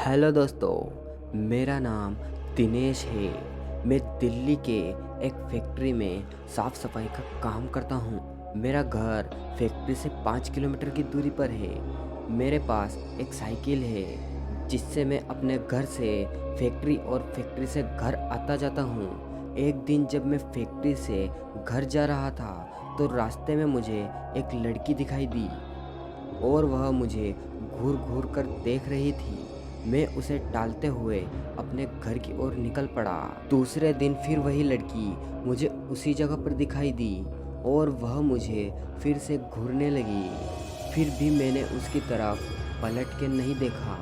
Hello दोस्तों, मेरा नाम दिनेश है। मैं दिल्ली के एक फैक्ट्री में साफ सफाई का काम करता हूँ। मेरा घर फैक्ट्री से 5 किलोमीटर की दूरी पर है। मेरे पास एक साइकिल है जिससे मैं अपने घर से फैक्ट्री और फैक्ट्री से घर आता जाता हूँ। एक दिन जब मैं फैक्ट्री से घर जा रहा था तो रास्ते में मुझे एक लड़की दिखाई दी और वह मुझे घूर घूर कर देख रही थी। मैं उसे टालते हुए अपने घर की ओर निकल पड़ा। दूसरे दिन फिर वही लड़की मुझे उसी जगह पर दिखाई दी और वह मुझे फिर से घूरने लगी। फिर भी मैंने उसकी तरफ पलट के नहीं देखा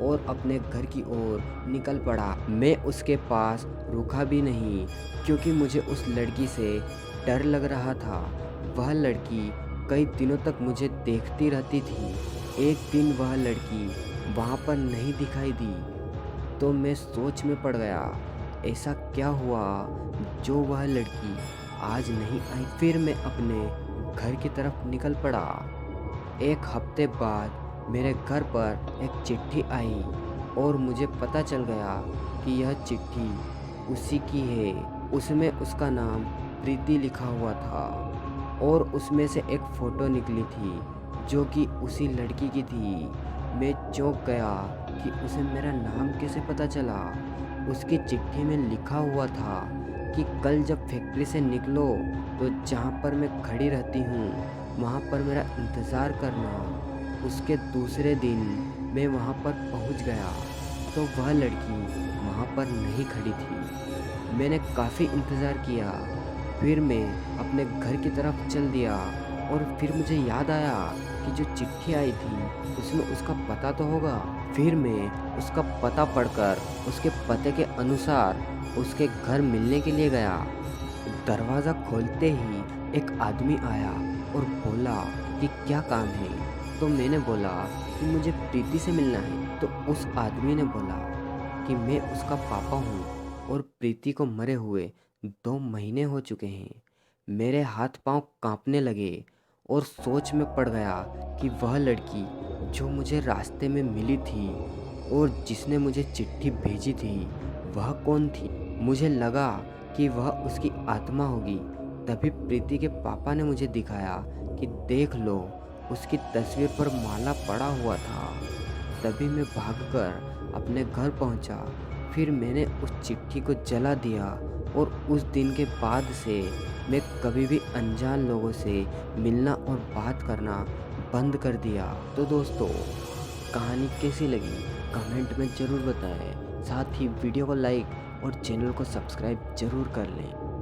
और अपने घर की ओर निकल पड़ा। मैं उसके पास रुका भी नहीं क्योंकि मुझे उस लड़की से डर लग रहा था। वह लड़की कई दिनों तक मुझे देखती रहती थी। एक दिन वह लड़की वहाँ पर नहीं दिखाई दी तो मैं सोच में पड़ गया, ऐसा क्या हुआ जो वह लड़की आज नहीं आई। फिर मैं अपने घर की तरफ निकल पड़ा। एक हफ्ते बाद मेरे घर पर एक चिट्ठी आई और मुझे पता चल गया कि यह चिट्ठी उसी की है। उसमें उसका नाम प्रीति लिखा हुआ था और उसमें से एक फ़ोटो निकली थी जो कि उसी लड़की की थी। मैं चौंक गया कि उसे मेरा नाम कैसे पता चला। उसकी चिट्ठी में लिखा हुआ था कि कल जब फैक्ट्री से निकलो तो जहाँ पर मैं खड़ी रहती हूँ वहाँ पर मेरा इंतज़ार करना। उसके दूसरे दिन मैं वहाँ पर पहुँच गया तो वह लड़की वहाँ पर नहीं खड़ी थी। मैंने काफ़ी इंतज़ार किया। फिर मैं अपने घर की तरफ चल दिया और फिर मुझे याद आया कि जो चिट्ठी आई थी उसमें उसका पता तो होगा। फिर मैं उसका पता पढ़कर उसके पते के अनुसार उसके घर मिलने के लिए गया। दरवाज़ा खोलते ही एक आदमी आया और बोला कि क्या काम है। तो मैंने बोला कि मुझे प्रीति से मिलना है। तो उस आदमी ने बोला कि मैं उसका पापा हूँ और प्रीति को मरे हुए 2 महीने हो चुके हैं। मेरे हाथ पांव कांपने लगे और सोच में पड़ गया कि वह लड़की जो मुझे रास्ते में मिली थी और जिसने मुझे चिट्ठी भेजी थी वह कौन थी। मुझे लगा कि वह उसकी आत्मा होगी। तभी प्रीति के पापा ने मुझे दिखाया कि देख लो, उसकी तस्वीर पर माला पड़ा हुआ था। तभी मैं भागकर अपने घर पहुंचा। फिर मैंने उस चिट्ठी को जला दिया और उस दिन के बाद से मैं कभी भी अनजान लोगों से मिलना और बात करना बंद कर दिया। तो दोस्तों, कहानी कैसी लगी कमेंट में ज़रूर बताएं। साथ ही वीडियो को लाइक और चैनल को सब्सक्राइब ज़रूर कर लें।